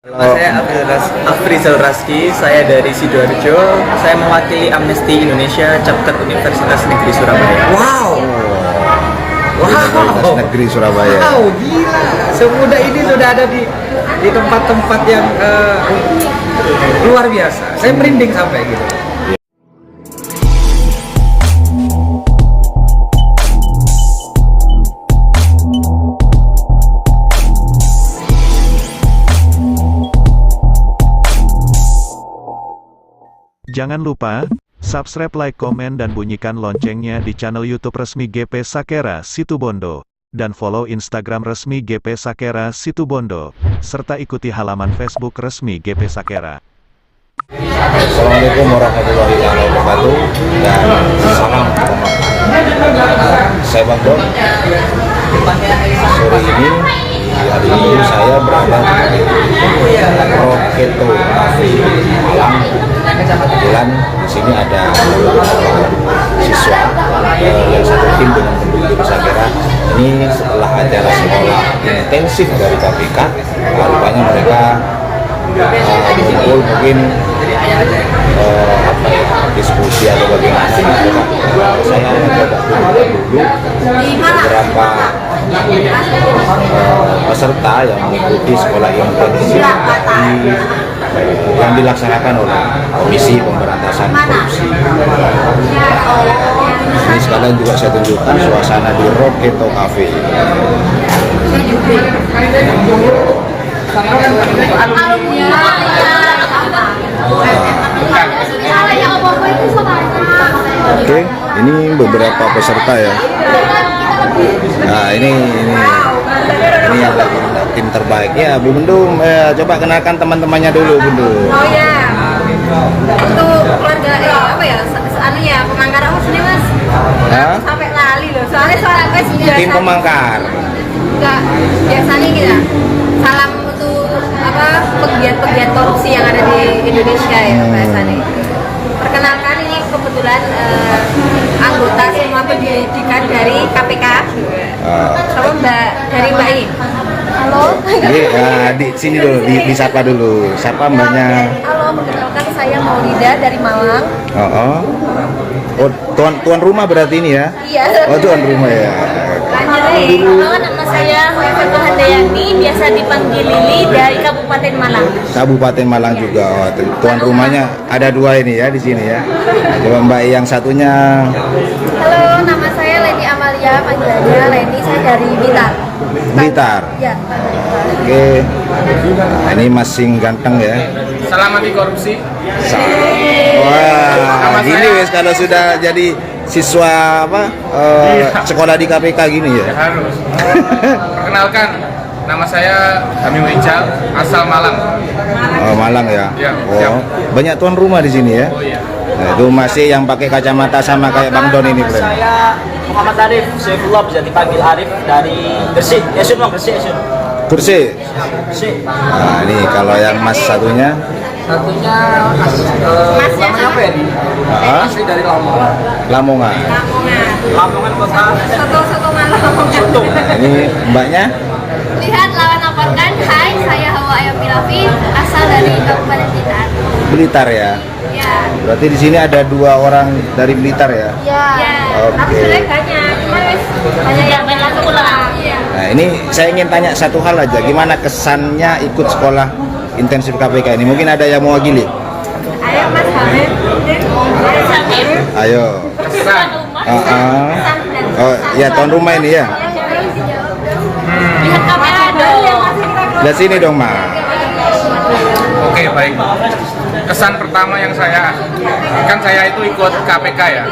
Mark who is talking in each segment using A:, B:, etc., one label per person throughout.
A: Nama saya Afrizal Raski, saya dari Sidoarjo. Saya mewakili Amnesty Indonesia Chapter Universitas Negeri Surabaya.
B: Wow,
C: Universitas Negeri Surabaya.
B: wow, gila. Semudah ini sudah ada di tempat-tempat yang luar biasa. Saya merinding sampai gitu.
D: Jangan lupa, subscribe, like, komen, dan bunyikan loncengnya di channel YouTube resmi GP Sakera Situbondo. Dan follow Instagram resmi GP Sakera Situbondo. Serta ikuti halaman Facebook resmi GP Sakera.
C: Assalamualaikum warahmatullahi wabarakatuh dan salam hormat. Saya Bang Don. Sore ini di hari Minggu saya berada di Roketo Cafe di Malang. Kebetulan di sini ada siswa yang satu tim dengan penduduk Sakera. Ini setelah acara sekolah intensif dari KPK, rupanya mereka berkumpul mungkin diskusi atau bagaimana. Saya mencoba dulu beberapa peserta yang mengikuti sekolah intensif yang dilaksanakan oleh Komisi Pemberantasan Korupsi. Ini sekalian juga saya tunjukkan suasana di Roketo Cafe. Oke, ini beberapa peserta ya. Nah, ini yang lagi tim terbaiknya. Bu Bendum, coba kenalkan teman-temannya dulu, Bendum.
E: Oh ya, untuk keluarga apa ya? Anu ya, Pemangkar apa sini Mas?
C: Hah?
E: Sampai lali loh. Soalnya biasa.
C: Tim Pemangkar.
E: Enggak, biasanya kita salam untuk apa pegiat-pegiat korupsi yang ada di Indonesia ya biasanya. Perkenalkan ini kebetulan anggota semua pendidikan dari KPK. Sama Mbak ini. Halo.
C: Di sini dulu, disapa dulu. Siapa mbaknya?
E: Halo, perkenalkan saya Maulida dari Malang.
C: Oh, tuan rumah berarti ini ya?
E: Iya.
C: Oh, tuan rumah ya.
E: Halo, nama saya Hoifat Handayani, biasa dipanggil Lili dari Kabupaten Malang.
C: Kabupaten Malang juga. Oh, tuan rumahnya ada dua ini ya di sini ya. Coba mbak yang satunya.
E: Halo, nama saya Leni Amalia, panggilannya Leni, saya dari Blitar.
C: Blitar.
E: Ya.
C: Oke. Nah, ini masing ganteng ya.
A: Salam anti korupsi.
C: Wah, gini wes kalau sudah jadi siswa sekolah di KPK gini ya.
A: Harus. Perkenalkan, nama saya Hamim Rijal, asal Malang.
C: Oh, Malang ya.
A: Iya,
C: Oh,
A: siap.
C: banyak tuan rumah di sini ya.
A: Oh iya.
C: Nah, itu masih yang pakai kacamata sama kayak Bang Don ini, Bro.
F: Saya Muhammad Arif Saifullah, bisa dipanggil Arif dari Gresik. Gresik.
C: Kursi. Nah, ini kalau yang Mas satunya.
B: Satunya namanya apa ya? Asli dari Lamongan.
C: Lamongan.
F: Lamongan kota.
E: Soto Malang.
C: Nah, ini mbaknya.
E: Lihat lawan laporkan. Hai, saya Hawa Ayam Pilafi, asal dari Kabupaten Blitar.
C: Blitar ya.
E: Ya.
C: Berarti di sini ada dua orang dari Blitar ya.
E: Ya.
C: Oke.
E: Tapi sebenarnya banyak. Cuma banyak yang langsung pulang. Iya.
C: Nah, ini saya ingin tanya satu hal aja. Gimana kesannya ikut sekolah intensif KPK ini? Mungkin ada yang mewakili.
E: Ayo Mas Hamid.
C: Ayo. Oh, ya tuan rumah ini ya.
E: Lihat kamera dong.
C: Lihat sini dong, Mas.
A: Oke, baik. Kesan pertama yang saya itu ikut KPK ya.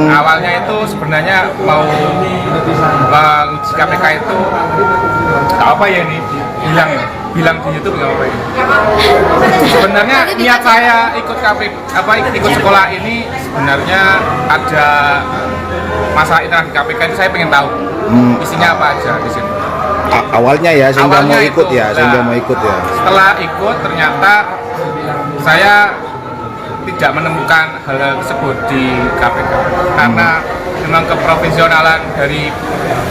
A: Awalnya itu sebenarnya mau menguji KPK itu apa ya ini bilang di YouTube nggak apa ini. Sebenarnya niat saya ikut ikut sekolah ini sebenarnya ada masalah internal di KPK itu, saya pengen tahu isinya apa aja di sini.
C: Awalnya ya, sehingga
A: Awalnya
C: mau ikut
A: itu,
C: ya, sehingga mau ikut ya.
A: Setelah ikut ternyata saya tidak menemukan hal tersebut di KPK karena memang keprofesionalan dari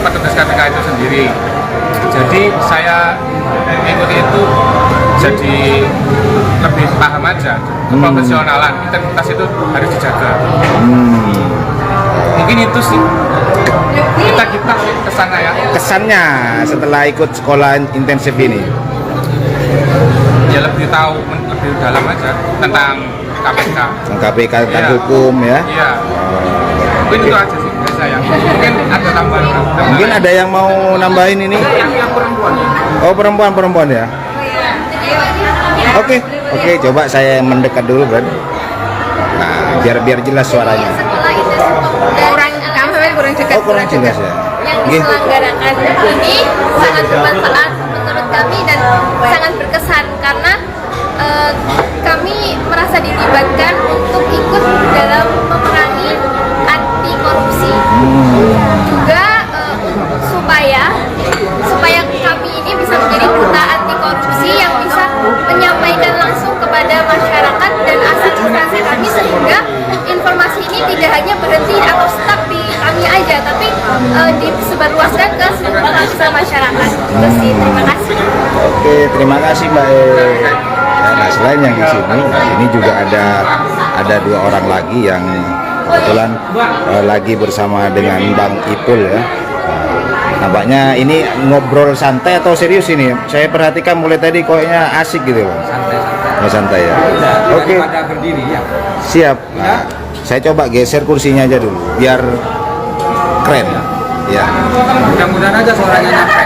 A: petugas KPK itu sendiri. Jadi saya mengikuti itu jadi lebih paham aja. Keprofesionalan, integritas itu harus dijaga. Mungkin itu sih kita sih kesana ya.
C: Kesannya setelah ikut sekolah intensif ini?
A: Ya lebih tahu lebih dalam aja tentang KPK.
C: KPK tentang
A: Iya.
C: hukum ya?
A: Iya. Mungkin itu aja sih dari saya. Mungkin ada tambahan.
C: Mungkin ada yang mau nambahin ini?
A: Yang perempuan.
C: Oh, perempuan ya? Oke, coba saya mendekat dulu, Bro. Nah, biar jelas suaranya.
E: Sekolah itu kurang kami kurang dekat.
C: Oh, kurang jelas ya.
E: Yang
C: Oke.
E: diselenggarakan ini sangat bermanfaat menurut kami dan sangat berkesan karena kami merasa dilibatkan untuk ikut dalam memerangi anti korupsi. Juga supaya kami ini bisa menjadi duta anti korupsi yang bisa menyampaikan langsung kepada masyarakat dan aspirasi kami sehingga informasi ini tidak hanya berhenti atau stuck di kami aja tapi disebarluaskan ke seluruh lapisan masyarakat. Itu sih, terima kasih.
C: Oke, terima kasih Mbak E. Nah, selain yang di sini juga ada dua orang lagi yang kebetulan lagi bersama dengan Bang Ipul ya. Nampaknya ini ngobrol santai atau serius ini? Saya perhatikan mulai tadi kayaknya asik gitu Bang. Santai ya. Oke.
B: Daripada berdiri ya.
C: Siap. Nah, saya coba geser kursinya aja dulu biar keren. Ya.
B: Mudah-mudahan aja suaranya nyampe.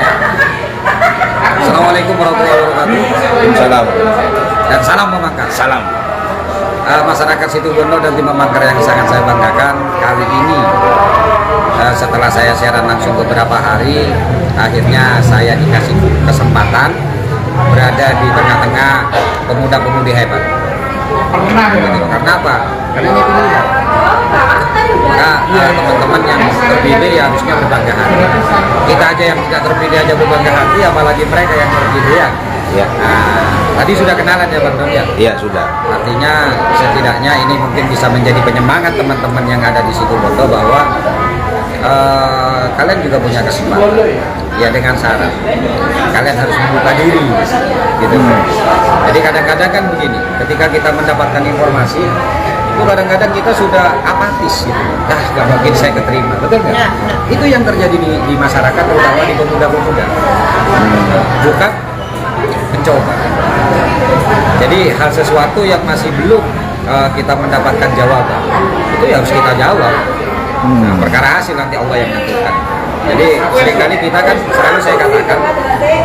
B: Assalamualaikum warahmatullahi wabarakatuh.
C: Salam.
B: Dan salam Mamangkar.
C: Salam.
B: Masyarakat Situbondo dan tim Mamangkar yang sangat saya banggakan kali ini setelah saya siaran langsung beberapa hari, akhirnya saya dikasih kesempatan berada di tengah-tengah pemuda-pemudi hebat. Karena apa? Karena ini pilihan. Maka teman-teman yang terpilih ya harusnya berbangga hati. Kita aja yang tidak terpilih aja berbangga hati, apalagi mereka yang terpilih ya.
C: Ya.
B: Nah, tadi sudah kenalan ya Bang Don ya?
C: Iya sudah.
B: Artinya setidaknya ini mungkin bisa menjadi penyemangat teman-teman yang ada di Situbondo bahwa kalian juga punya kesempatan ya dengan syarat kalian harus membuka diri gitu. Jadi kadang-kadang kan begini, ketika kita mendapatkan informasi itu kadang-kadang kita sudah apatis gitu. Gak mungkin saya keterima, betul nggak? Itu yang terjadi di masyarakat terutama di pemuda-pemuda. Bukan mencoba. Jadi hal sesuatu yang masih belum kita mendapatkan jawaban itu ya harus kita jawab. Nah, perkara hasil nanti Allah yang menentukan. Jadi seringkali kita kan selalu saya katakan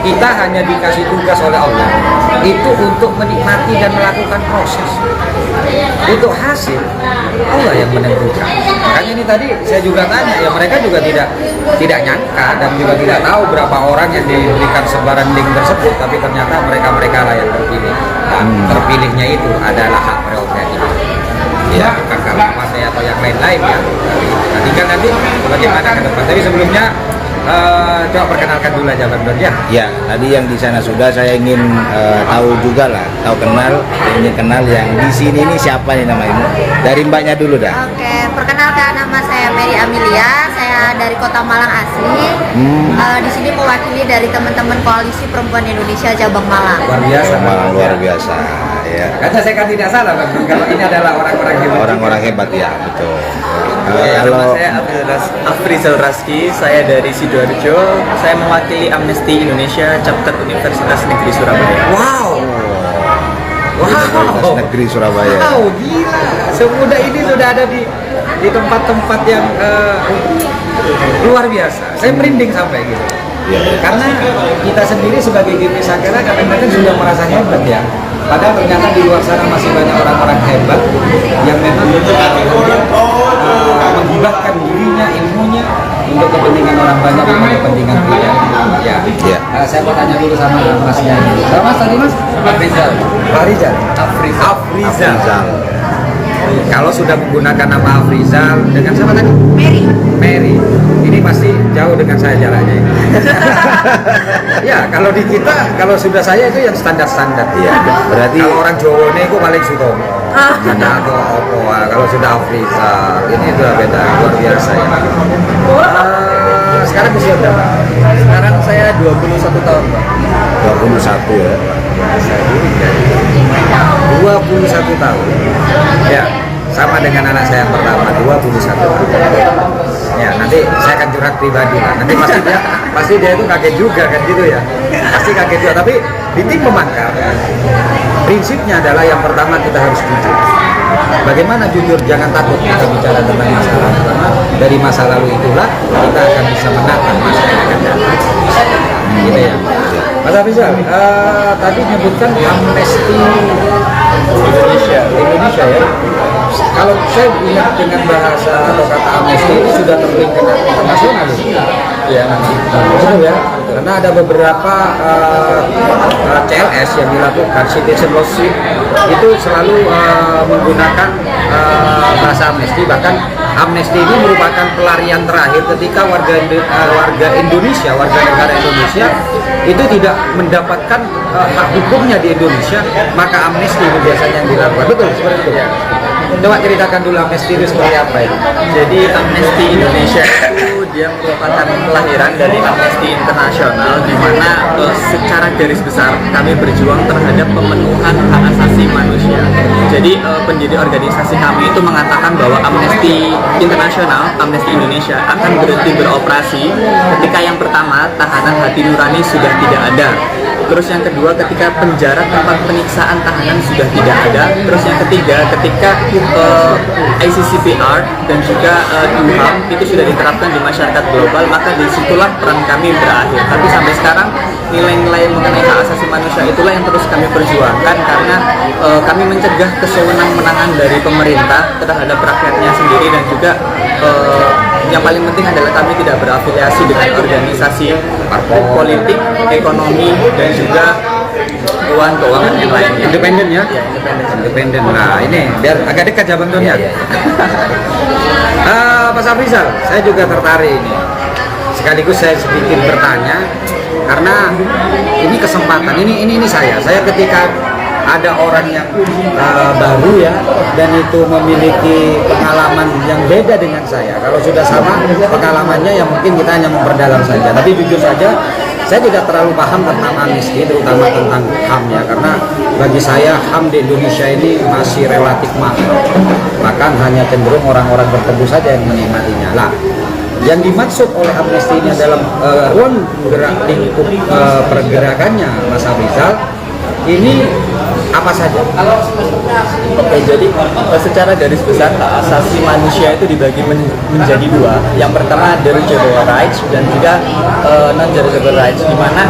B: kita hanya dikasih tugas oleh Allah itu untuk menikmati dan melakukan proses. Untuk hasil Allah yang menentukan. Makanya ini tadi saya juga tanya ya mereka juga tidak nyangka dan juga tidak tahu berapa orang yang diberikan sebaran link tersebut tapi ternyata mereka lah yang terpilih. Dan terpilihnya itu adalah hak prerogatif. Ya, bukan kalau partai atau yang lain-lain ya. Nanti bagaimana ke depan. Tapi sebelumnya coba perkenalkan dulu aja Bang Don ya.
C: Ya, tadi yang di sana sudah saya ingin tahu juga lah, ingin kenal yang di sini ini siapa nih namanya? Dari Mbaknya dulu dah.
E: Oke, perkenalkan nama saya Mary Amelia, saya dari Kota Malang asli. Di sini mewakili dari teman-teman Koalisi Perempuan Indonesia Cabang Malang.
B: Luar biasa.
C: Malang luar biasa. Ya.
B: Karena saya kan tidak salah Bang Don, kalau ini adalah orang-orang hebat.
C: Orang-orang hebat ya, betul.
G: Nama saya Afrizal Raski, saya dari Sidoarjo. Saya mewakili Amnesty Indonesia Chapter Universitas Negeri Surabaya.
B: Wow.
C: Universitas Negeri Surabaya.
B: Wow, gila. Semudah ini sudah ada di tempat-tempat yang luar biasa. Saya merinding sampai gitu.
C: Ya.
B: Karena kita sendiri sebagai GP Sakera kadang-kadang sudah merasa hebat ya. Padahal ternyata di luar sana masih banyak orang-orang hebat yang memang menghibahkan dirinya, ilmunya untuk kepentingan orang banyak, untuk kepentingan pribadi. Ya.
C: Ya.
B: Saya mau tanya dulu sama Masnya. Mas tadi Mas? Afrizal. Afrizal.
C: Afrizal.
B: Kalau sudah menggunakan nama Afrizal dengan siapa tadi? Mary. Ini pasti jauh dengan saya jalannya. Ya, kalau di kita, kalau sudah saya itu yang standar-standar.
C: Iya, berarti
B: Kalau orang Jawa ini aku paling suka. Atau apa? Kalau sudah Afrizal, ini sudah beda, luar biasa ya. Sekarang usia berapa?
G: Sekarang saya 21 tahun, Pak.
C: 21 ya.
B: saya dulu jadi 21 tahun. Ya, sama dengan anak saya yang pertama 21 tahun. Ya, nanti saya akan curhat pribadi lah. Nanti pasti dia itu kaget juga kan gitu ya. Pasti kaget juga. Tapi di tim pemangkar prinsipnya adalah yang pertama kita harus jujur. Bagaimana jujur? Jangan takut kita bicara tentang masalah, karena dari masa lalu itulah kita akan bisa menata masa yang akan datang. Gitu ya. Mas Afrizal, tadi menyebutkan amnesti Indonesia ya. Kalau saya ingat dengan bahasa atau kata amnesti itu sudah terlink dengan internasional. Ya, betul ya. Karena ada beberapa CLS yang dilakukan, citizen lawsuit itu selalu menggunakan bahasa amnesti. Bahkan amnesti ini merupakan pelarian terakhir ketika warga Indonesia, warga negara Indonesia itu tidak mendapatkan hak hukumnya di Indonesia, maka amnesti itu biasanya yang dilakukan. Betul seperti itu. Coba ceritakan dulu amnesti itu seperti apa itu.
G: Jadi Amnesty Indonesia itu dia merupakan kelahiran dari Amnesty Internasional, di mana secara garis besar kami berjuang terhadap pemenuhan hak asasi manusia. Jadi pendiri organisasi kami itu mengatakan bahwa Amnesty Internasional, Amnesty Indonesia akan berhenti beroperasi ketika yang pertama tahanan hati nurani sudah tidak ada. Terus yang kedua ketika penjara tempat penyiksaan tahanan sudah tidak ada. Terus yang ketiga ketika ICCPR dan juga UHAM itu sudah diterapkan di masyarakat global, maka disitulah peran kami berakhir. Tapi sampai sekarang nilai-nilai mengenai hak asasi manusia itulah yang terus kami perjuangkan, karena kami mencegah kesewenang-wenangan dari pemerintah terhadap rakyatnya sendiri, dan juga yang paling penting adalah kami tidak berafiliasi dengan organisasi parpol politik, ekonomi, dan juga keuangan yang lainnya.
B: Independen ya?
G: Ya,
B: Independen. Nah ini biar agak dekat ya Bang Doni ya. Mas Afrizal, saya juga tertarik ini. Sekaligus saya sedikit bertanya karena ini kesempatan. Ini saya ketika ada orang yang baru ya, dan itu memiliki pengalaman yang beda dengan saya. Kalau sudah sama pengalamannya ya mungkin kita hanya memperdalam saja. Tapi jujur saja, saya tidak terlalu paham tentang amnesti, terutama tentang HAM ya, karena bagi saya HAM di Indonesia ini masih relatif mahal. Bahkan hanya cenderung orang-orang tertentu saja yang menikmatinya. Lah, yang dimaksud oleh amnesti ini adalah ruang gerak lingkup pergerakannya Mas Afrizal ini apa saja?
G: Oke, jadi secara garis besar hak asasi manusia itu dibagi menjadi dua. Yang pertama derogable rights dan juga non derogable rights, di mana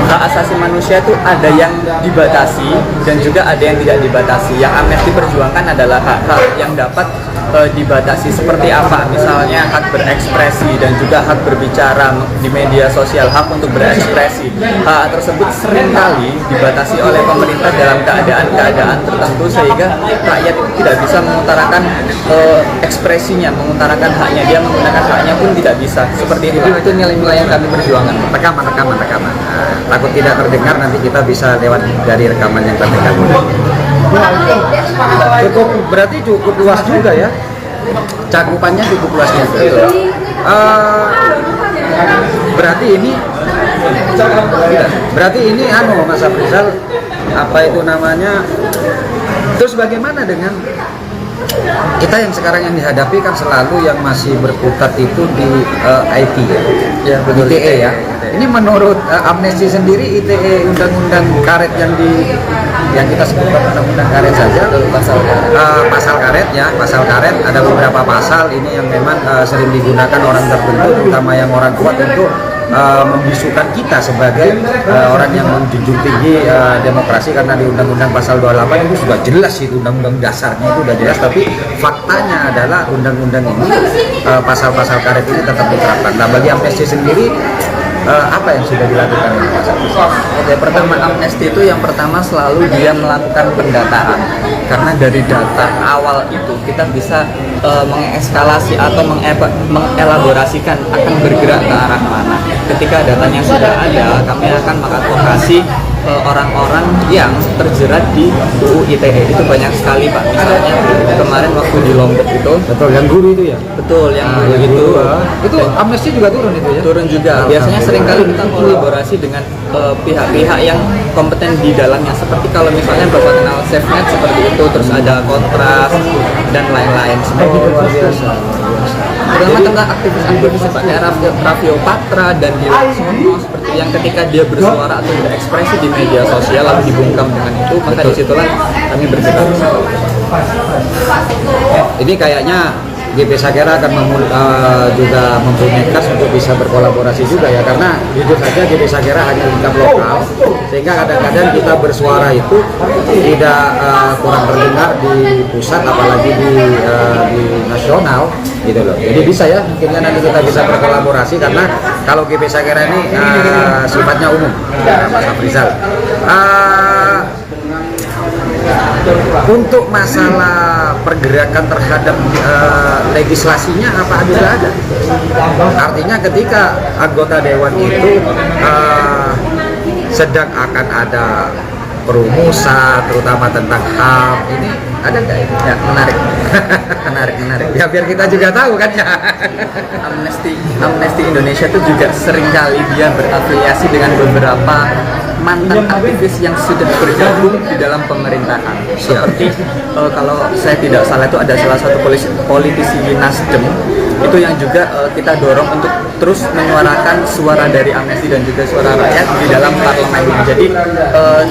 G: hak asasi manusia itu ada yang dibatasi dan juga ada yang tidak dibatasi. Yang amnesti perjuangkan adalah hak-hak yang dapat dibatasi seperti apa, misalnya hak berekspresi dan juga hak berbicara di media sosial, hak untuk berekspresi. Hak tersebut seringkali dibatasi oleh pemerintah dalam keadaan tertentu, sehingga rakyat tidak bisa mengutarakan ekspresinya, mengutarakan haknya, dia menggunakan haknya pun tidak bisa. Seperti itu nilai-nilai yang kami perjuangkan.
B: Rekaman. Takut tidak terdengar, nanti kita bisa lewat dari rekaman yang terdekat. Berarti cukup luas juga ya, cakupannya cukup luas juga. Berarti ini Mas Afrizal, apa itu namanya? Terus bagaimana dengan kita yang sekarang yang dihadapi kan selalu yang masih berkutat itu di IT ya, betul, ITE ya. Ini menurut amnesti sendiri ITE undang-undang karet yang kita sebutkan undang-undang karet saja, pasal karet ada beberapa pasal ini yang memang sering digunakan orang tertentu, terutama yang orang kuat untuk membisukan kita sebagai orang yang menjunjung tinggi demokrasi, karena di Undang-Undang Pasal 28 itu sudah jelas, itu undang-undang dasarnya itu sudah jelas, tapi faktanya adalah undang-undang ini pasal-pasal karet ini tetap diterapkan. Nah, bagi amnesti sendiri apa yang sudah dilakukan?
G: Oke, pertama amnesti itu yang pertama selalu dia melakukan pendataan, karena dari data awal itu kita bisa mengeskalasi atau mengelaborasikan akan bergerak ke arah mana. Ketika datanya sudah ada, kami akan mengadvokasi orang-orang yang terjerat di UU ITE itu banyak sekali Pak. Misalnya kemarin waktu di Lombok itu,
B: Betul, yang guru itu ya.
G: betul yang begitu
B: Itu amnesti juga turun itu ya.
G: turun juga. Biasanya seringkali kita kolaborasi dengan pihak-pihak yang kompeten di dalamnya. Seperti kalau misalnya Bapak kenal SafeNet seperti itu, terus ada Kontras dan lain-lain.
B: Luar biasa.
G: Terutama tentang aktivis-aktivis Pak, kayak Raffio Patra dan Dilaksono seperti yang ketika dia bersuara atau berekspresi di media sosial lalu dibungkam dengan itu, maka disitulah kami bergerak.
B: Ini kayaknya GP Sakera akan juga mempunyai kas untuk bisa berkolaborasi juga ya, karena jujur saja GP Sakera hanya lingkap lokal, sehingga kadang-kadang kita bersuara itu tidak kurang terdengar di pusat, apalagi di nasional gitu loh. Jadi bisa ya, mungkin nanti kita bisa berkolaborasi, karena kalau GP Sakera ini sifatnya umum, Mas Afrizal. Untuk masalah pergerakan terhadap legislasinya apa juga ada. Artinya ketika anggota dewan itu sedang akan ada perumusan, terutama tentang HAM, ini ada nggak itu?
G: Ya, menarik. menarik.
B: Ya biar kita juga tahu kan ya.
G: Amnesty Indonesia itu juga seringkali dia berafiliasi dengan beberapa mantan aktivis yang sudah bergabung di dalam pemerintahan. Seperti kalau saya tidak salah itu ada salah satu politisi Nasdem itu yang juga kita dorong untuk terus menyuarakan suara dari Amnesty dan juga suara rakyat di dalam parlemen. Jadi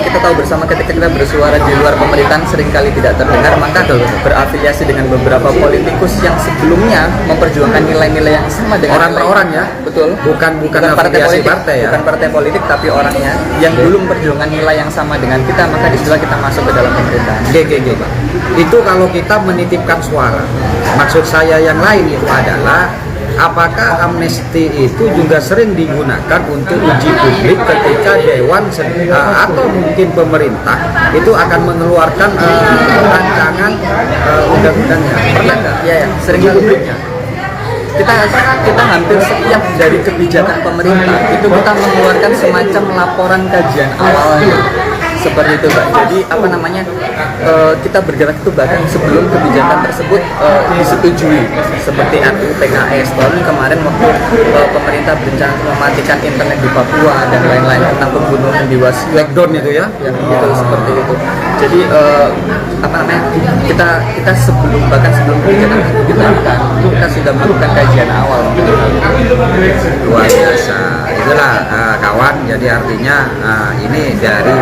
G: kita tahu bersama ketika kita bersuara di luar pemerintahan seringkali tidak terdengar, maka berafiliasi dengan beberapa politikus yang sebelumnya memperjuangkan nilai-nilai yang sama dengan
B: Orang per orang ya.
G: Betul.
B: Bukan
G: partai
B: afiliasi
G: politik,
B: partai ya.
G: bukan partai politik tapi orangnya yang belum memperjuangkan nilai yang sama dengan kita, maka disitulah kita masuk ke dalam pemerintahan.
B: Oke, Pak. Itu kalau kita menitipkan suara. Maksud saya yang lain itu adalah apakah amnesti itu juga sering digunakan untuk uji publik ketika dewan atau mungkin pemerintah itu akan mengeluarkan rancangan undang-undangnya? Pernah nggak?
G: Ya, sering publiknya. Kita hampir setiap dari kebijakan pemerintah itu kita mengeluarkan semacam laporan kajian awalnya seperti itu Pak. Jadi kita bergerak itu bahkan sebelum kebijakan tersebut disetujui, seperti RUU PKS tahun kemarin waktu pemerintah berencana mematikan internet di Papua dan lain-lain tentang pembunuhan di
B: Lockdown itu ya?
G: yang gitu seperti itu. Jadi kita sebelum kebijakan itu ditemukan, kita sudah melakukan kajian awal.
B: Luar biasa. Itulah kawan, jadi artinya ini dari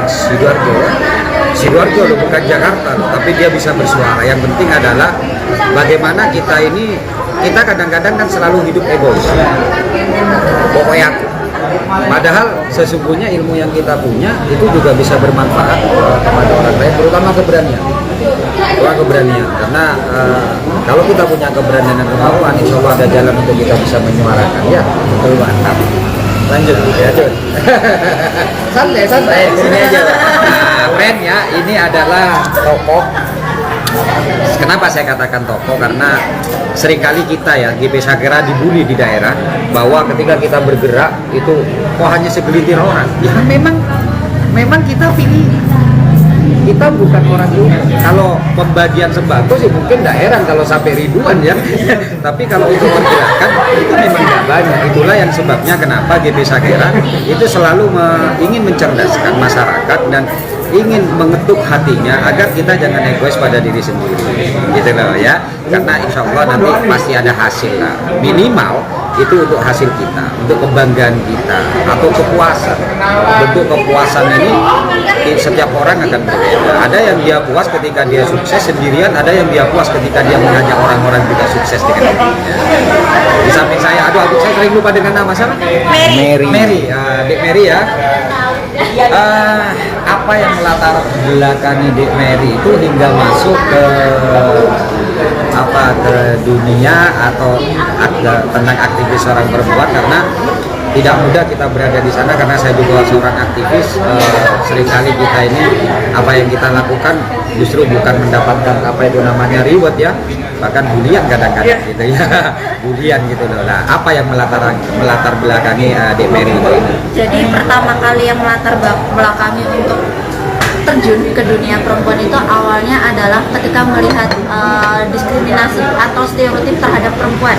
B: Sidoarjo loh, bukan Jakarta loh, tapi dia bisa bersuara. Yang penting adalah bagaimana kita kadang-kadang kan selalu hidup egois. Pokoknya aku. Padahal sesungguhnya ilmu yang kita punya itu juga bisa bermanfaat kepada orang lain, terutama keberanian. Karena kalau kita punya keberanian dan kemampuan, insya Allah ada jalan untuk kita bisa menyuarakan. Ya, betul, mantap. Lanjut. Santai, sini aja. Nah, friend ya, ini adalah tokoh. Kenapa saya katakan tokoh? Karena seringkali kita ya, GP Sakera dibully di daerah bahwa ketika kita bergerak itu kok hanya segelintir orang. Ya memang kita pilih. Kita bukan orang dulu. Kalau pembagian sembako sih mungkin nggak heran kalau sampai ribuan ya. Tapi kalau untuk pergerakan itu memang nggak banyak. Itulah yang sebabnya kenapa GP Sakera itu selalu ingin mencerdaskan masyarakat dan ingin mengetuk hatinya agar kita jangan egois pada diri sendiri, gitu loh ya. Karena insya Allah nanti pasti ada hasil lah. Minimal itu untuk hasil kita, untuk kebanggaan kita atau kepuasan. Bentuk kepuasan ini setiap orang akan berbeda. Ada yang dia puas ketika dia sukses sendirian, ada yang dia puas ketika dia mengajak orang-orang juga sukses dengan dirinya. Di samping saya, aku sering lupa dengan nama siapa? Mary, Dek Mary ya. Apa yang melatar belakangi Dek Mary itu hingga masuk ke dunia atau tentang aktivis seorang perempuan, karena tidak mudah kita berada di sana karena saya juga seorang aktivis. Seringkali kita ini apa yang kita lakukan justru bukan mendapatkan apa itu namanya reward ya, bahkan bulian kadang-kadang gitu ya, bulian gitu loh. Nah, apa yang melatar belakangi Dek Mary itu?
E: Jadi pertama kali yang melatar belakangi untuk terjun ke dunia perempuan itu awalnya adalah ketika melihat diskriminasi atau stereotip terhadap perempuan,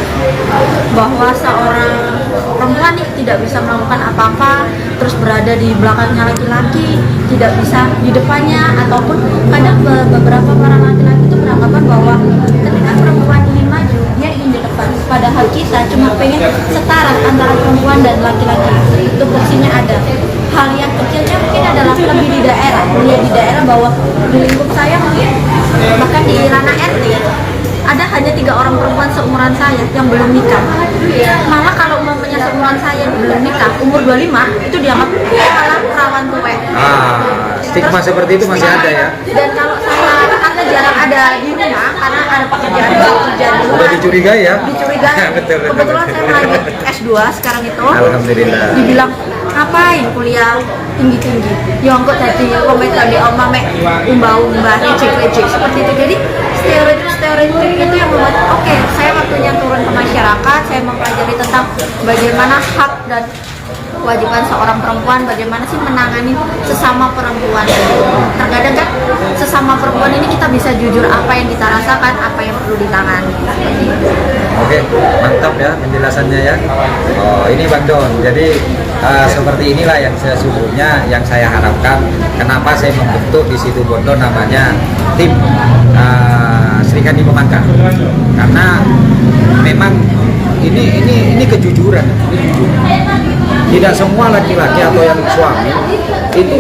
E: bahwa seorang perempuan nih tidak bisa melakukan apa-apa, terus berada di belakangnya laki-laki, tidak bisa di depannya, ataupun kadang beberapa para laki-laki itu beranggapan bahwa ketika perempuan ingin maju dia ingin di depan, padahal kita cuma pengen setara antara perempuan dan laki-laki. Itu fungsinya ada. Hal yang kecilnya mungkin adalah lebih di daerah, melihat di daerah bahwa di lingkup saya mungkin bahkan di ranah RT ada hanya 3 orang perempuan seumuran saya yang belum nikah. Malah kalau umpamanya seumuran saya yang belum nikah, umur 25 itu dianggap malah perawan tua.
B: Stigma seperti itu masih ada ya.
E: Dan kalau saya karena jarang ada di rumah karena ada pekerjaan di rumah.
B: Udah dicurigai ya?
E: Dicurigai.
B: Betul.
E: Kebetulan saya melanjut S2 sekarang itu.
B: Alhamdulillah.
E: Dibilang ngapain kuliah tinggi-tinggi ya kok tadi komentar di oma mek umbah-umbah recek-recek seperti itu. Jadi stereotip itu yang membuat oke, saya waktunya turun ke masyarakat, saya mempelajari tentang bagaimana hak dan kewajiban seorang perempuan, bagaimana sih menangani sesama perempuan. Terkadang kan sesama perempuan ini kita bisa jujur apa yang kita rasakan, apa yang perlu ditangani.
B: Oke, mantap ya penjelasannya ya. Oh, ini Bang Don. Jadi seperti inilah yang sesungguhnya yang saya harapkan. Kenapa saya membentuk di situ Bondo namanya tim Serikandi Pemangkas. Karena memang ini kejujuran. Tidak semua laki-laki atau yang suami itu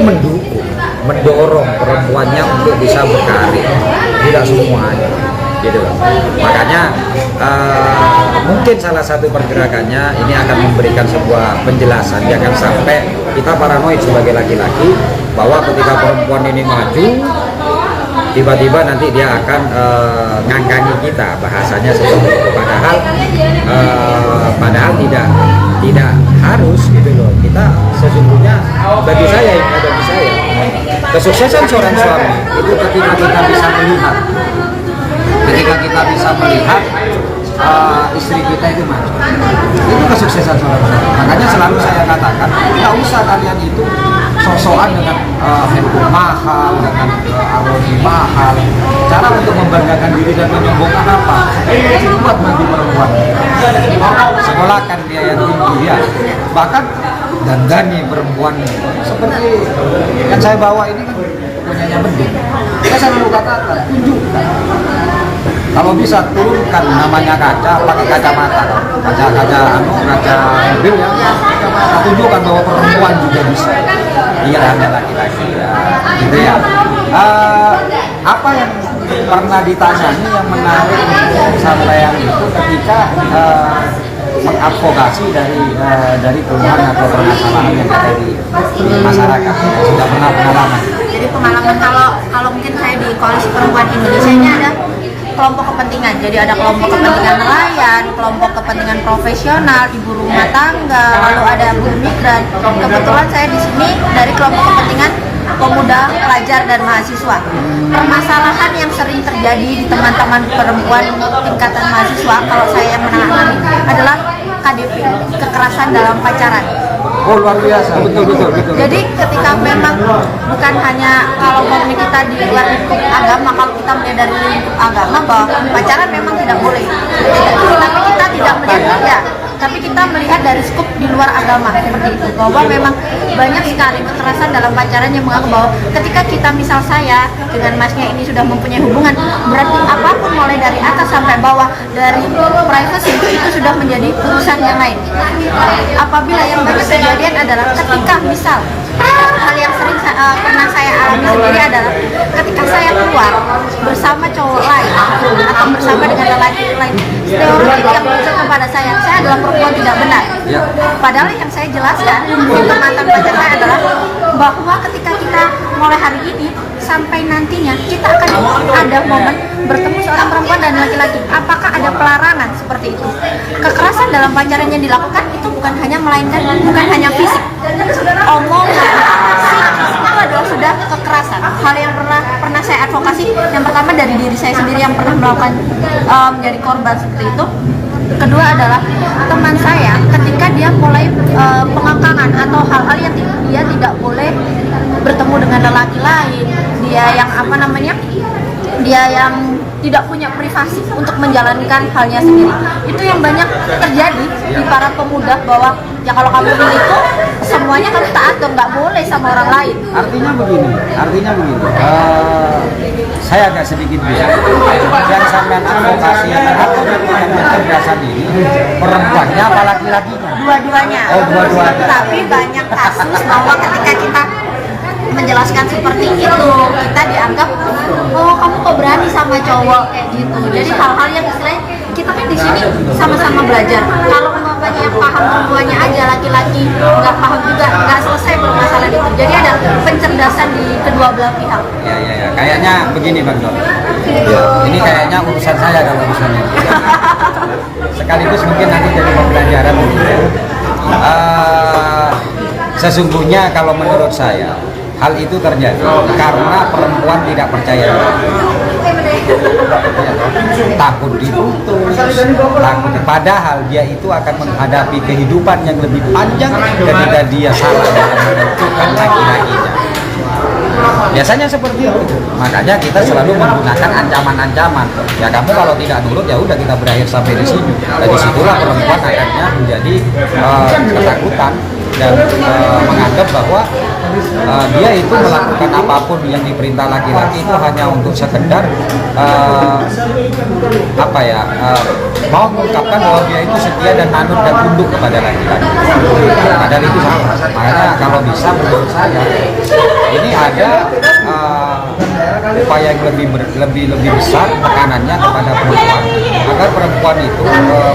B: mendorong perempuannya untuk bisa berkarir. Tidak semuanya. Gitu. Makanya mungkin salah satu pergerakannya ini akan memberikan sebuah penjelasan, jangan sampai kita paranoid sebagai laki-laki bahwa ketika perempuan ini maju tiba-tiba nanti dia akan ngangkangi kita, bahasanya seperti itu. Padahal tidak harus gitu loh. Kita sesungguhnya bagi saya kesuksesan seorang suami itu ketika kita bisa melihat istri kita itu maju, itu kesuksesan seorang suami. Makanya selalu saya katakan nggak usah kalian itu sok-sokan dengan handphone mahal, dengan aroni mahal. Cara untuk membanggakan diri dan menyombongkan apa? Buat bagi perempuan, sekolahkan dia yang tinggi ya, bahkan dandani perempuan seperti yang saya bawa ini kan punyanya Beding. Saya selalu katakan tunjukkan. Kalau bisa turunkan namanya kaca, pakai kacamata, kaca mobil ya, tunjukkan bahwa perempuan juga bisa. Iya, hanya laki-laki ya, gitu ya. Apa yang pernah ditanyai yang menarik sampean itu ketika mengadvokasi dari keluhan atau permasalahan yang ada di masyarakat, sudah pernah pengalaman?
E: Jadi pengalaman kalau mungkin saya di Koalisi Perempuan Indonesia ini ada kelompok kepentingan. Jadi ada kelompok kepentingan nelayan, kelompok kepentingan profesional, ibu rumah tangga, lalu ada buruh migran. Kebetulan saya di sini dari kelompok kepentingan pemuda, pelajar dan mahasiswa. Permasalahan yang sering terjadi di teman-teman perempuan tingkatan mahasiswa kalau saya yang menangani adalah KDP, kekerasan dalam pacaran.
B: Oh, luar biasa, betul.
E: Jadi ketika memang bukan hanya kalau ngomongin kita di luar lingkup agama, kalau kita melihat dari lingkup agama bahwa pacaran memang tidak boleh, tapi kita tidak melihat ya, tapi kita melihat dari skup di luar agama seperti itu, bahwa memang banyak sekali kekerasan dalam pacaran yang menganggap bahwa ketika kita misal saya dengan masnya ini sudah mempunyai hubungan, berarti apapun mulai dari atas sampai bawah, dari privacy itu sudah menjadi urusan yang lain. Apabila yang banyak kejadian adalah ketika misal hal yang sering pernah saya alami sendiri adalah ketika saya keluar bersama cowok lain atau bersama dengan lelaki lain, stereotip yang muncul kepada saya adalah perempuan tidak benar. Padahal yang saya jelaskan untuk mantan pacar saya adalah bahwa ketika kita mulai hari ini
H: sampai nantinya kita akan ada momen bertemu seorang perempuan dan laki-laki, apakah ada pelarangan seperti itu? Kekerasan dalam pacaran yang dilakukan itu bukan hanya fisik, omongan, itu adalah sudah kekerasan. Hal yang pernah saya advokasi, yang pertama dari diri saya sendiri yang pernah melakukan menjadi korban seperti itu. Kedua adalah teman saya ketika dia mulai pengangkangan atau hal-hal yang dia tidak boleh bertemu dengan lelaki lain, dia yang tidak punya privasi untuk menjalankan halnya sendiri. Itu yang banyak terjadi di para pemuda, bahwa ya kalau kamu itu semuanya kamu taat dong, nggak boleh sama orang lain.
B: Artinya begini, saya agak sedikit bisa yang sampean advokasi atau kecerdasan ini, perempuannya apa laki-lakinya?
H: Dua-duanya.
B: Oh, dua-duanya.
H: Tapi banyak kasus bahwa ketika kita menjelaskan seperti itu, kita dianggap, oh kamu kok berani sama cowok kayak gitu. Jadi hal-hal yang istilahnya kita kan di sini sama-sama belajar. Kalau umpamanya yang paham perempuannya aja, laki-laki nggak paham juga, nggak selesai permasalahan itu. Jadi ada pencerdasan di kedua belah pihak.
B: Ya. Kayaknya begini Bang Don. Ini kayaknya urusan saya kalau urusan ini. Sekaligus mungkin nanti jadi pembelajaran. Sesungguhnya kalau menurut saya, hal itu terjadi karena perempuan tidak percaya diri. Takut diputus, padahal dia itu akan menghadapi kehidupan yang lebih panjang ketika dia salah dalam menentukan laki-lakinya. Biasanya seperti itu. Makanya kita selalu menggunakan ancaman-ancaman. Ya kamu kalau tidak nurut ya udah kita berakhir sampai di sini. Dari situlah perempuan akhirnya menjadi ketakutan dan menganggap bahwa dia itu melakukan apapun yang diperintah laki-laki itu hanya untuk sekedar mau mengungkapkan bahwa dia itu setia dan manut dan tunduk kepada laki-laki. Padahal itu salah. Makanya kalau bisa menurut saya ini ada upaya yang lebih besar tekanannya kepada perempuan agar perempuan itu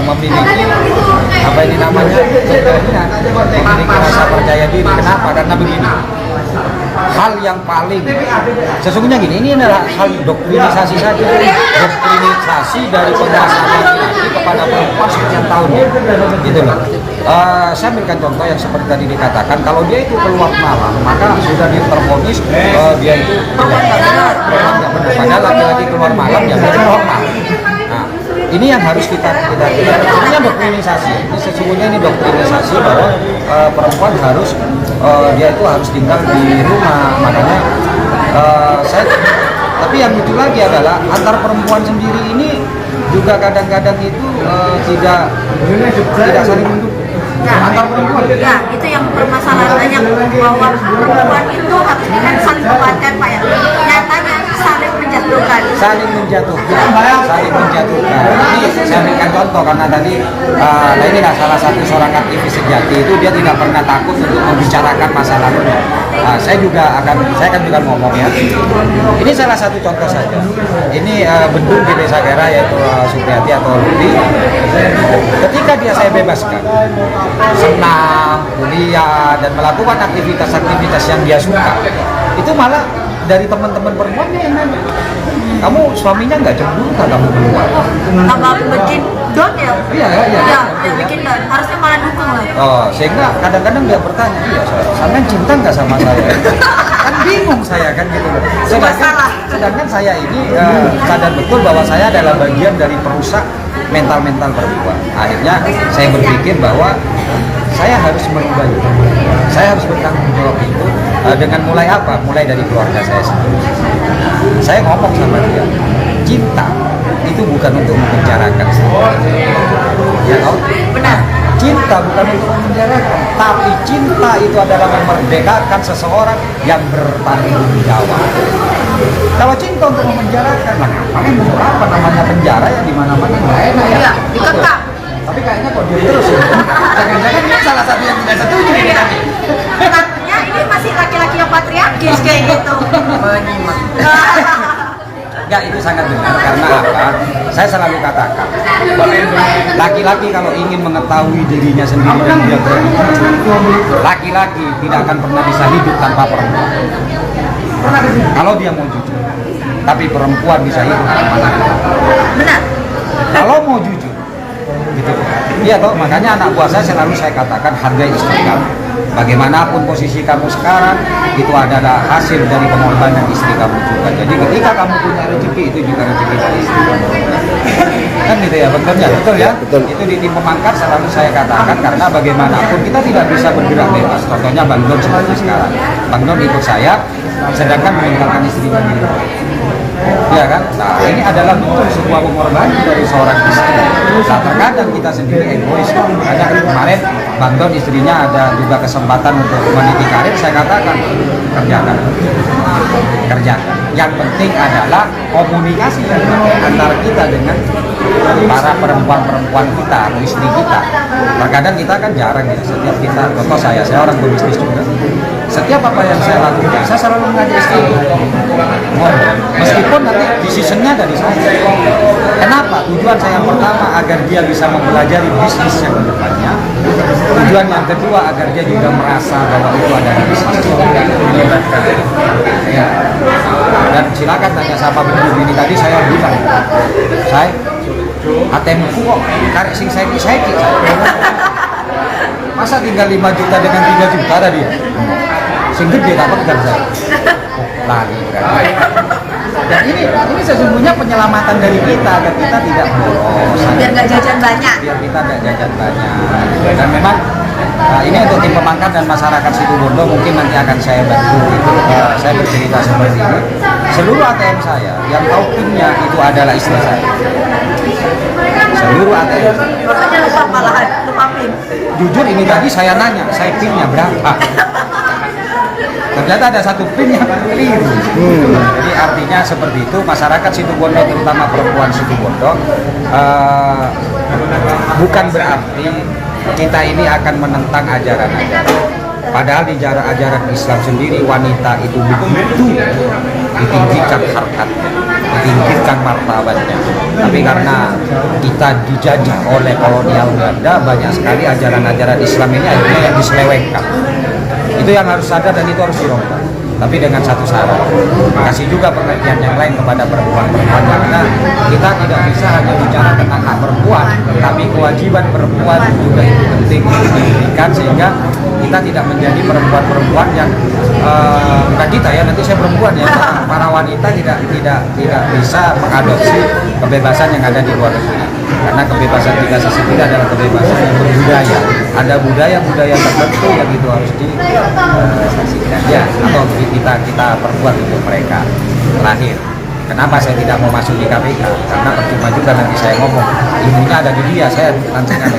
B: memiliki memiliki rasa percaya diri. Kenapa? Karena begini, hal yang paling sesungguhnya gini, ini adalah hal doktrinisasi saja, doktrinisasi dari penguasa laki-laki kepada perempuan sekian tahun gitu loh. Saya ambilkan contoh yang seperti tadi dikatakan, kalau dia itu keluar malam maka sudah tervonis dia itu tidak benar. Padahal laki-laki keluar malam ya menjadi normal. Nah, ini yang harus kita ini yang doktrinisasi. Ini sesungguhnya ini doktrinisasi bahwa perempuan harus dia itu harus tinggal di rumah. Makanya tapi yang lucu lagi adalah antar perempuan sendiri ini juga kadang-kadang itu tidak saling mendukung. Antar perempuan.
H: Ya, itu yang permasalahan banyak, bahwa perempuan itu harusnya kan saling menguatkan, Pak ya. Nyatanya saling menjatuhkan.
B: Saling menjatuhkan. Ini saya berikan contoh karena tadi ini salah satu seorang aktivis sejati itu dia tidak pernah takut untuk membicarakan masa lalunya. Saya kan juga ngomong ya. Ini salah satu contoh saja. Ini bendung di Desa Kera yaitu Supriyati atau Luli. Ketika dia saya bebaskan, senang, kuliah dan melakukan aktivitas-aktivitas yang dia suka, itu malah dari teman-teman perempuannya yang nanya, kamu suaminya nggak cemburu kan kamu keluar?
H: Tambah bikin down ya? Iya, bikin down. Harusnya malah dukung lah.
B: Oh, sehingga kadang-kadang dia bertanya, iya sampean cinta nggak sama saya? Kan bingung saya kan gitu loh. Sedangkan saya ini sadar betul bahwa saya adalah bagian dari perusak mental-mental perempuan. Akhirnya saya berpikir bahwa saya harus merubah itu. Saya harus bertanggung jawab itu dengan mulai apa? Mulai dari keluarga saya sendiri. Saya ngomong sama dia, cinta itu bukan untuk memenjarakan. Ya toh? Benar. Cinta bukan untuk memenjarakan, tapi cinta itu adalah memerdekakan seseorang yang bertanggung jawab. Kalau cinta untuk memenjarakan, apa namanya penjara yang di mana-mana nggak enak ya?
H: Iya, dikekang.
B: Tapi kayaknya kok dia terus ya. Jangan-jangan ini salah satu yang tidak setuju ini tadi.
H: Katanya ini masih laki-laki yang patriarkis kayak gitu.
B: Menyimak. Enggak, itu sangat benar. Karena apa? Saya selalu katakan, laki-laki kalau ingin mengetahui dirinya sendiri dan dia berani, laki-laki tidak akan pernah bisa hidup tanpa perempuan. Kalau dia mau jujur. Tapi perempuan bisa hidup mana?
H: Benar.
B: Kalau mau jujur, gitu. Iya toh, makanya anak buah saya selalu saya katakan hargai istri kamu. Bagaimanapun posisi kamu sekarang, itu adalah hasil dari pengorbanan istri kamu juga. Jadi ketika kamu punya rezeki, itu juga rezeki dari istri kamu. Kan gitu ya, betul ya?
C: Betul.
B: Itu di tim pemangkat selalu saya katakan, karena bagaimanapun kita tidak bisa bergerak bebas. Contohnya Bang Don seperti sekarang. Bang Don ikut saya, sedangkan meninggalkan istrinya di rumah. Ya kan? Nah, ini adalah betul sebuah pengorbanan dari seorang istri. Nah, terkadang kita sendiri egois. Makanya kemarin Bang Don istrinya ada juga kesempatan untuk meniti karir, saya katakan kerjakan. Yang penting adalah komunikasi yang baik antara kita dengan para perempuan-perempuan kita atau istri kita. Terkadang kita kan jarang ya, setiap kita, contoh saya orang berbisnis juga. Setiap apa yang saya lakukan, saya selalu mengajak istri ngobrol. Meskipun nanti decision-nya dari saya. Kenapa? Tujuan saya yang pertama agar dia bisa mempelajari bisnis yang kedepannya. Tujuan yang kedua agar dia juga merasa bahwa itu adalah bisnis yang melibatkan. Ya. Dan silakan tanya siapa berdua ini tadi saya bilang, saya ATM kok karek sing saya masa tinggal 5 juta dengan 3 juta tadi ya? Sing gede tak pegang saya. Lagi berarti. Dan ini sesungguhnya penyelamatan dari kita agar kita tidak boros.
H: Biar nggak jajan banyak.
B: Biar kita tidak jajan banyak. Dan memang ini untuk tim pemangkat dan masyarakat Situbondo mungkin nanti akan saya bantu gitu. Saya bercerita seperti ini. Seluruh ATM saya yang tahu pinnya itu adalah istri saya. Seluruh ATM.
H: Makanya lupa pin.
B: Jujur ini tadi saya nanya, saya pinnya berapa? Ternyata ada satu pin yang keliru. Jadi artinya seperti itu, masyarakat Situbondo terutama perempuan Situbondo bukan berarti kita ini akan menentang ajaran-ajaran. Padahal di ajaran Islam sendiri wanita itu begitu ditinggikan harkatnya, ditinggikan martabatnya. Tapi karena kita dijajah oleh kolonial Belanda, banyak sekali ajaran-ajaran Islam ini akhirnya yang diselewengkan. Itu yang harus sadar dan itu harus dirubah. Tapi dengan satu syarat, kasih juga pengertian yang lain kepada perempuan-perempuan, karena kita tidak bisa hanya bicara tentang hak perempuan, tapi kewajiban perempuan juga itu penting diberikan sehingga kita tidak menjadi perempuan-perempuan yang bukan kita ya, nanti saya perempuan ya, para wanita tidak bisa mengadopsi kebebasan yang ada di luar negeri. Karena kebebasan kita sendiri adalah kebebasan yang berbudaya. Ada budaya-budaya tertentu yang itu harus disaksikan ya, atau kita perbuat untuk mereka. Terakhir, kenapa saya tidak mau masuk di KPK? Karena percuma juga nanti saya ngomong, ilmunya ada di dia, saya lancarkan.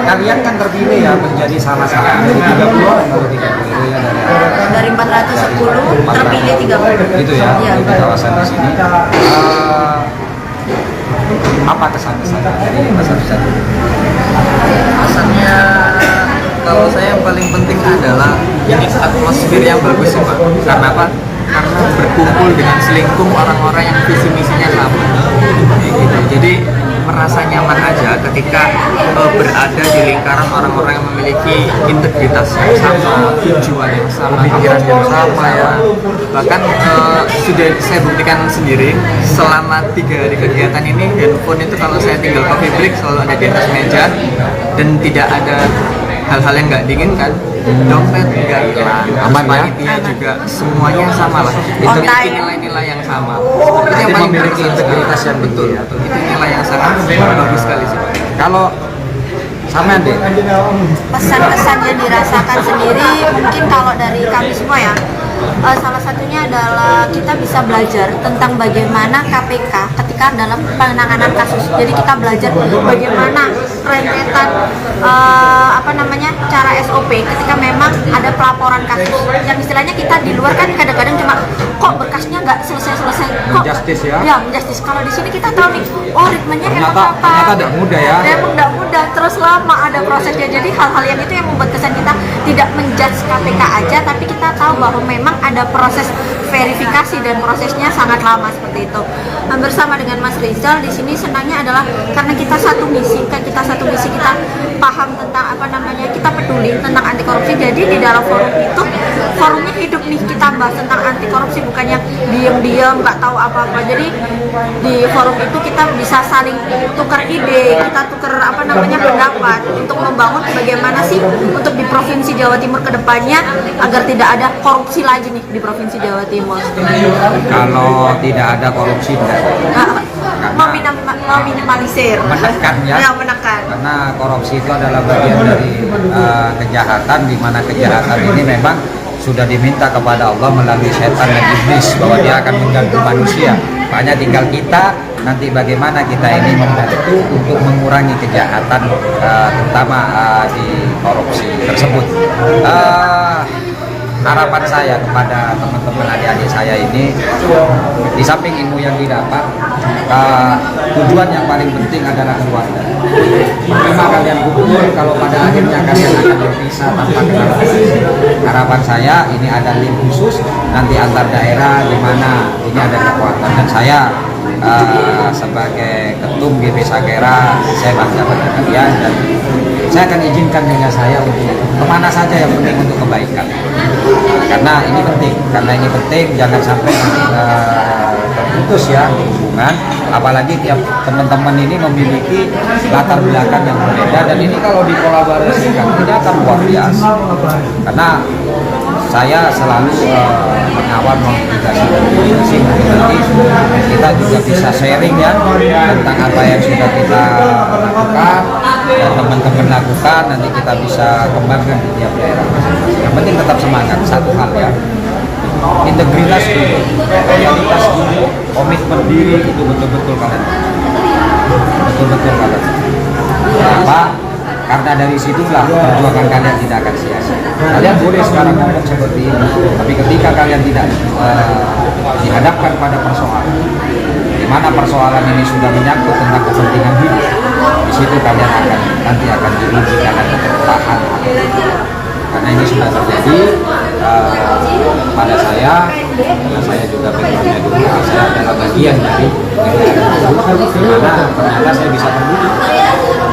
B: Kalian kan terpilih ya menjadi salah satu dari 30 orang kalau tidak keliru ya
H: Dari 410 terpilih 30.
B: Itu ya, di kawasan di sini. Apa kesan-kesan dari kesan-kesan?
G: Pesannya kalau saya yang paling penting adalah ini atmosfer yang bagus sih Pak. Karena apa? Karena berkumpul dengan selingkuh orang-orang yang visi misinya sama. Gitu. Jadi merasa nyaman aja ketika berada di lingkaran orang-orang yang memiliki integritas yang sama, tujuan yang sama, pikiran yang sama ya. Bahkan sudah saya buktikan sendiri selama 3 hari kegiatan ini, handphone itu kalau saya tinggal coffee break selalu ada di atas meja dan tidak ada hal-hal yang nggak diinginkan. Dompet nggak hilang,
B: aman ya?
G: panitia juga semuanya sama lah. Itu nilai-nilai yang sama. Itu yang paling
B: memiliki integritas yang betul.
G: Itu nilai yang sangat bagus sekali sih Pak.
B: Kalau sama deh,
H: Pesan-pesan yang dirasakan sendiri mungkin kalau dari kami semua ya, salah satunya adalah kita bisa belajar tentang bagaimana KPK ketika dalam penanganan kasus. Jadi kita belajar bagaimana rentetan cara SOP ketika memang ada pelaporan kasus. Yang istilahnya kita di luar kan kadang-kadang cuma kok berkasnya nggak selesai-selesai, kok
B: Menjustice ya?
H: Ya, menjustice. Kalau di sini kita tahu nih, oh ritmenya
B: ternyata tidak mudah ya.
H: Emang tidak mudah, terus lama ada prosesnya. Jadi hal-hal yang itu yang membuat kesan kita tidak menjudge KPK aja, tapi kita tahu bahwa memang ada proses verifikasi dan prosesnya sangat lama seperti itu. Nah, bersama dengan Mas Rizal di sini senangnya adalah karena kita satu misi, kita paham tentang kita peduli tentang anti korupsi. Jadi di dalam forum itu forumnya hidup nih, kita bahas tentang anti korupsi, bukannya diem-diem nggak tahu apa-apa. Jadi di forum itu kita bisa saling tukar ide, kita tukar pendapat untuk membangun bagaimana sih untuk di Provinsi Jawa Timur ke depannya agar tidak ada korupsi lagi nih di Provinsi Jawa Timur.
B: Kalau tidak ada korupsi enggak.
H: Meminimalisir,
B: Menekan ya.
H: Ya, menekan.
B: Karena korupsi itu adalah bagian dari kejahatan, di mana kejahatan ini memang sudah diminta kepada Allah melalui setan dan iblis bahwa dia akan mengganggu manusia. Makanya tinggal kita nanti bagaimana kita ini membantu untuk mengurangi kejahatan, terutama di korupsi tersebut. Harapan saya kepada teman-teman adik-adik saya ini, di samping ilmu yang didapat, tujuan yang paling penting adalah keluarga. Percuma kalian kumpul kalau pada akhirnya kalian akan berpisah tanpa kenal. Harapan saya ini ada tim khusus nanti antar daerah di mana ini ada kekuatan, dan saya sebagai ketum GP Sakera, saya bangga pada kalian, dan saya akan izinkan hanya saya untuk kemana saja yang penting untuk kebaikan. Karena ini penting, jangan sampai nanti terputus ya hubungan. Apalagi tiap teman-teman ini memiliki latar belakang yang berbeda, dan ini kalau dikolaborasikan ini akan luar biasa. Karena saya selalu mengawal mengedukasi nanti kita juga bisa sharing ya tentang apa yang sudah kita lakukan dan teman-teman lakukan, nanti kita bisa kembangkan di tiap daerah masing-masing. Yang penting tetap semangat, satu hal ya, integritas dulu, loyalitas dulu, komitmen diri itu betul-betul kalian kenapa? Karena dari situlah perjuangan kalian tidak akan sia-sia. Kalian boleh sekarang ngomong seperti ini, tapi ketika kalian tidak dihadapkan pada persoalan, di mana persoalan ini sudah menyangkut tentang kepentingan hidup, di situ kalian nanti akan diuji kalian tetap tahan. Karena ini sudah terjadi pada saya, karena saya juga backgroundnya dulu, saya adalah bagian dari karena ternyata saya bisa terbukti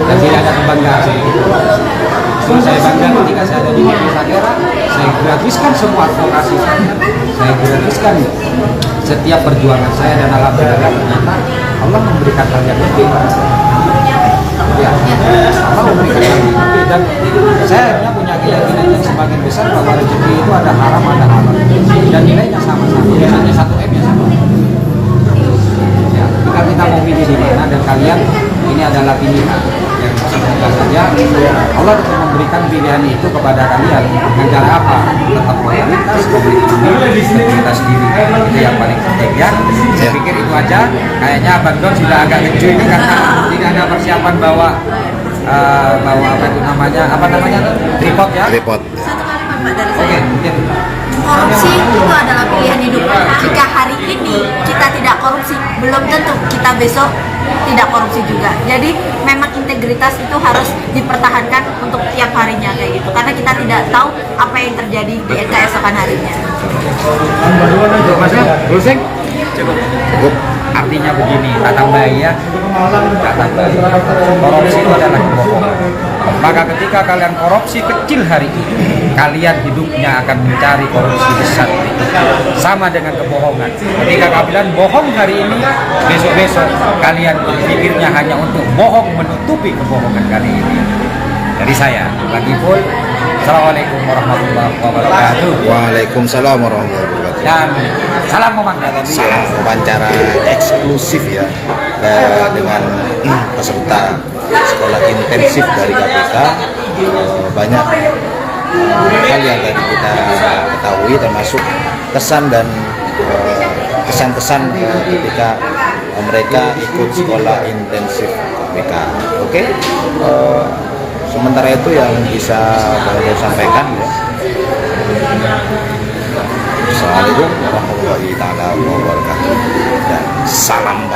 B: dan tidak ada kebanggaan seperti itu. Setelah saya bangga ketika saya ada di GP Sakera, saya gratiskan semua advokasi saya gratiskan setiap perjuangan saya, dan alhamdulillah ternyata Allah memberikan hal yang lebih. Ya, Allah memberikan hal yang lebih, dan saya akhirnya punya keyakinan yang semakin besar bahwa rezeki itu ada haram, ada halal, dan nilainya sama-sama. Misalnya 1 M ya sama. Ya, jika kita mau pilih di mana, dan kalian ini adalah pilihan yang semoga saja Allah tetap memberikan pilihan itu kepada kalian dengan cara apa? Tetap loyalitas, integritas diri, itu yang paling penting ya. Saya pikir itu aja. Kayaknya Bang Don sudah agak kecil ini karena tidak ada persiapan bawa apa namanya tripod ya.
C: Repot.
H: Satu kalimat Pak dari saya.
B: Oke, mungkin
H: Korupsi itu adalah pilihan hidup. Jika hari ini kita tidak korupsi, belum tentu kita besok tidak korupsi juga. Jadi memang integritas itu harus dipertahankan untuk tiap harinya kayak gitu. Karena kita tidak tahu apa yang terjadi di keesokan harinya.
B: untuk Masnya, closing?
C: Cukup.
B: Artinya begini, kata bayi ya, kata bayi, korupsi itu adalah kebohongan. Maka ketika kalian korupsi kecil hari ini, kalian hidupnya akan mencari korupsi besar berikutnya. Sama dengan kebohongan. Ketika kalian bohong hari ini, besok-besok kalian berpikirnya hanya untuk bohong menutupi kebohongan kali ini. Dari saya, Bang Ipul, Assalamualaikum warahmatullahi wabarakatuh.
C: Waalaikumsalam warahmatullahi wabarakatuh.
B: Dan salam memangkas.
C: Salam wawancara eksklusif ya dengan peserta sekolah intensif dari KPK. Banyak hal yang tadi kita ketahui, termasuk kesan dan kesan-kesan ketika mereka ikut sekolah intensif KPK. Oke. Sementara itu yang bisa saya sampaikan ya. Assalamualaikum warahmatullahi wabarakatuh dan salam